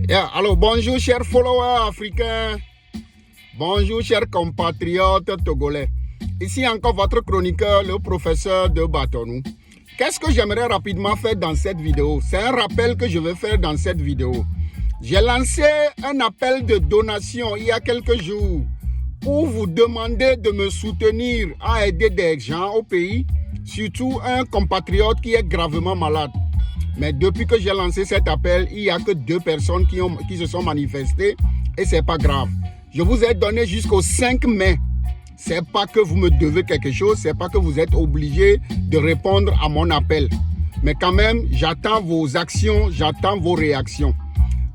Yeah, alors bonjour chers followers africains, bonjour chers compatriotes togolais. Ici encore votre chroniqueur, le professeur de Batonou. Qu'est-ce que j'aimerais rapidement faire dans cette vidéo? C'est un rappel que je vais faire dans cette vidéo. J'ai lancé un appel de donation il y a quelques jours pour vous demander de me soutenir à aider des gens au pays, surtout un compatriote qui est gravement malade. Mais depuis que j'ai lancé cet appel, il n'y a que 2 personnes qui se sont manifestées et ce n'est pas grave. Je vous ai donné jusqu'au 5 mai. Ce n'est pas que vous me devez quelque chose, ce n'est pas que vous êtes obligé de répondre à mon appel. Mais quand même, j'attends vos actions, j'attends vos réactions.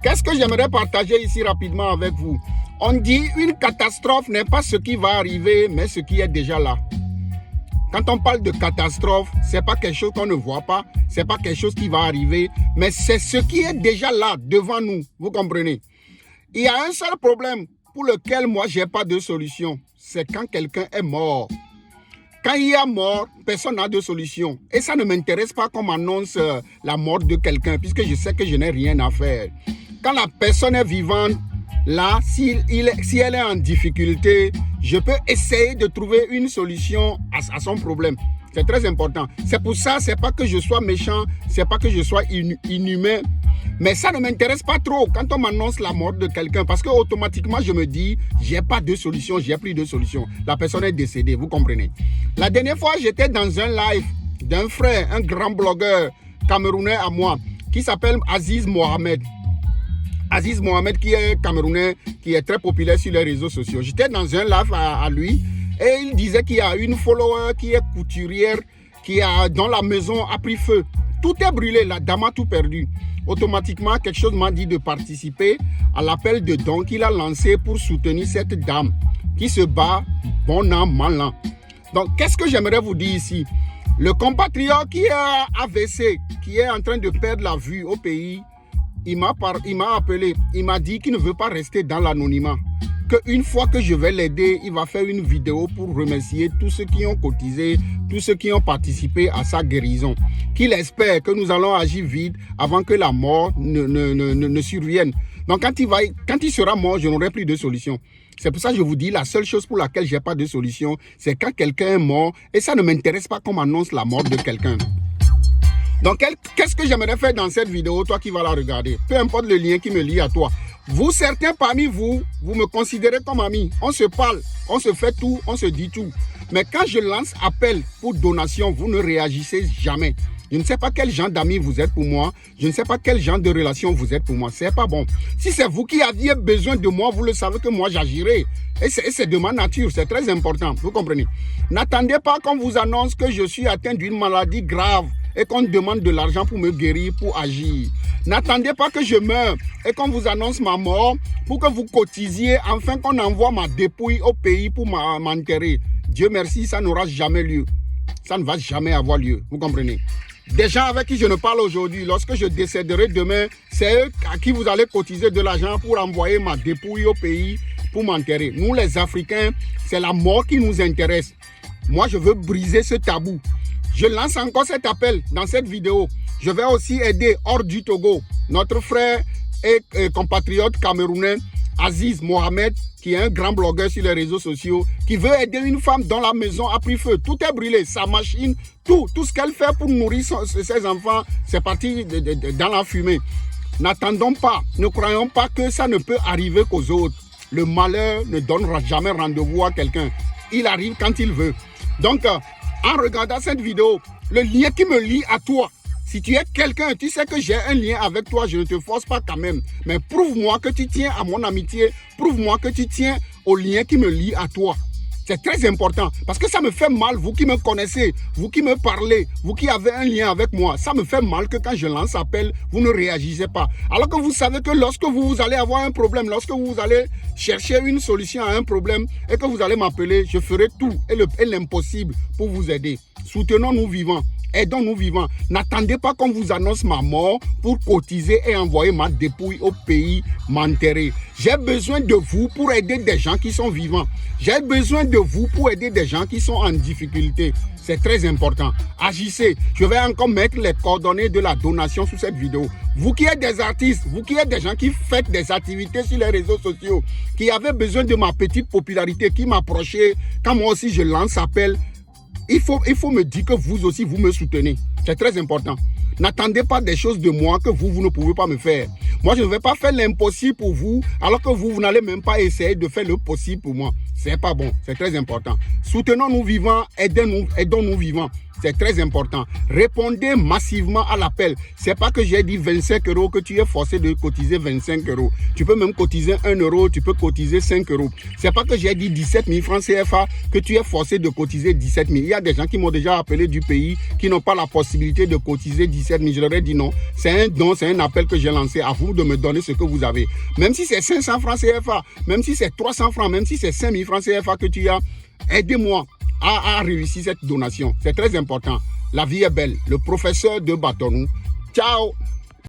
Qu'est-ce que j'aimerais partager ici rapidement avec vous? On dit une catastrophe n'est pas ce qui va arriver, mais ce qui est déjà là. Quand on parle de catastrophe, ce n'est pas quelque chose qu'on ne voit pas, ce n'est pas quelque chose qui va arriver, mais c'est ce qui est déjà là, devant nous, vous comprenez? Il y a un seul problème pour lequel moi, je n'ai pas de solution, c'est quand quelqu'un est mort. Quand il y a mort, personne n'a de solution. Et ça ne m'intéresse pas qu'on m'annonce la mort de quelqu'un, puisque je sais que je n'ai rien à faire. Quand la personne est vivante, là, si elle est en difficulté, je peux essayer de trouver une solution à son problème. C'est très important. C'est pour ça, c'est pas que je sois méchant, c'est pas que je sois inhumain. Mais ça ne m'intéresse pas trop quand on m'annonce la mort de quelqu'un. Parce que automatiquement, je me dis, j'ai pas de solution, j'ai plus de solution. La personne est décédée, vous comprenez. La dernière fois, j'étais dans un live d'un frère, un grand blogueur camerounais à moi, qui s'appelle Aziz Mohamed. Aziz Mohamed, qui est camerounais, qui est très populaire sur les réseaux sociaux. J'étais dans un live à lui et il disait qu'il y a une follower qui est couturière, dont la maison a pris feu. Tout est brûlé, la dame a tout perdu. Automatiquement, quelque chose m'a dit de participer à l'appel de dons qu'il a lancé pour soutenir cette dame qui se bat bon an, mal an. Donc, qu'est-ce que j'aimerais vous dire ici? Le compatriote qui est à AVC, qui est en train de perdre la vue au pays, il m'a appelé, il m'a dit qu'il ne veut pas rester dans l'anonymat. Qu'une fois que je vais l'aider, il va faire une vidéo pour remercier tous ceux qui ont cotisé, tous ceux qui ont participé à sa guérison. Qu'il espère que nous allons agir vite avant que la mort ne survienne. Donc quand il sera mort, je n'aurai plus de solution. C'est pour ça que je vous dis, la seule chose pour laquelle je n'ai pas de solution, c'est quand quelqu'un est mort et ça ne m'intéresse pas qu'on m'annonce la mort de quelqu'un. Donc, qu'est-ce que j'aimerais faire dans cette vidéo, toi qui vas la regarder? Peu importe le lien qui me lie à toi. Vous, certains parmi vous, vous me considérez comme ami. On se parle, on se fait tout, on se dit tout. Mais quand je lance appel pour donation, vous ne réagissez jamais. Je ne sais pas quel genre d'amis vous êtes pour moi. Je ne sais pas quel genre de relation vous êtes pour moi. C'est pas bon. Si c'est vous qui aviez besoin de moi, vous le savez que moi j'agirai. Et c'est de ma nature, c'est très important. Vous comprenez? N'attendez pas qu'on vous annonce que je suis atteint d'une maladie grave et qu'on demande de l'argent pour me guérir, pour agir. N'attendez pas que je meure et qu'on vous annonce ma mort pour que vous cotisiez, afin qu'on envoie ma dépouille au pays pour m'enterrer. Dieu merci, ça n'aura jamais lieu. Ça ne va jamais avoir lieu, vous comprenez? Des gens avec qui je ne parle aujourd'hui, lorsque je décéderai demain, c'est eux à qui vous allez cotiser de l'argent pour envoyer ma dépouille au pays pour m'enterrer. Nous les Africains, c'est la mort qui nous intéresse. Moi, je veux briser ce tabou. Je lance encore cet appel dans cette vidéo. Je vais aussi aider hors du Togo notre frère et compatriote camerounais Aziz Mohamed, qui est un grand blogueur sur les réseaux sociaux, qui veut aider une femme dont la maison a pris feu. Tout est brûlé, sa machine, tout ce qu'elle fait pour nourrir ses enfants, c'est parti dans la fumée. N'attendons pas, ne croyons pas que ça ne peut arriver qu'aux autres. Le malheur ne donnera jamais rendez-vous à quelqu'un. Il arrive quand il veut. Donc, en regardant cette vidéo, le lien qui me lie à toi, si tu es quelqu'un, tu sais que j'ai un lien avec toi, je ne te force pas quand même. Mais prouve-moi que tu tiens à mon amitié, prouve-moi que tu tiens au lien qui me lie à toi. C'est très important parce que ça me fait mal, vous qui me connaissez, vous qui me parlez, vous qui avez un lien avec moi. Ça me fait mal que quand je lance appel, vous ne réagissez pas. Alors que vous savez que lorsque vous allez avoir un problème, lorsque vous allez chercher une solution à un problème et que vous allez m'appeler, je ferai tout et l'impossible pour vous aider. Soutenons-nous vivants. Aidons-nous vivants. N'attendez pas qu'on vous annonce ma mort pour cotiser et envoyer ma dépouille au pays m'enterrer. J'ai besoin de vous pour aider des gens qui sont vivants. J'ai besoin de vous pour aider des gens qui sont en difficulté. C'est très important. Agissez. Je vais encore mettre les coordonnées de la donation sous cette vidéo. Vous qui êtes des artistes, vous qui êtes des gens qui faites des activités sur les réseaux sociaux, qui avez besoin de ma petite popularité, qui m'approchez, quand moi aussi je lance appel, il faut me dire que vous aussi, vous me soutenez. C'est très important. N'attendez pas des choses de moi que vous ne pouvez pas me faire. Moi, je ne vais pas faire l'impossible pour vous, alors que vous n'allez même pas essayer de faire le possible pour moi. C'est pas bon, c'est très important. Soutenons-nous vivants, aidons-nous vivants. C'est très important. Répondez massivement à l'appel. C'est pas que j'ai dit 25 € que tu es forcé de cotiser 25 €. Tu peux même cotiser 1 €, tu peux cotiser 5 €. C'est pas que j'ai dit 17 000 francs CFA que tu es forcé de cotiser 17 000. Il y a des gens qui m'ont déjà appelé du pays qui n'ont pas la possibilité de cotiser 17 000. Je leur ai dit non. C'est un don, c'est un appel que j'ai lancé à vous de me donner ce que vous avez. Même si c'est 500 francs CFA, même si c'est 300 francs, même si c'est 5 000 francs CFA que tu as, aidez-moi à réussir cette donation. C'est très important. La vie est belle. Le professeur de Batonou. Ciao.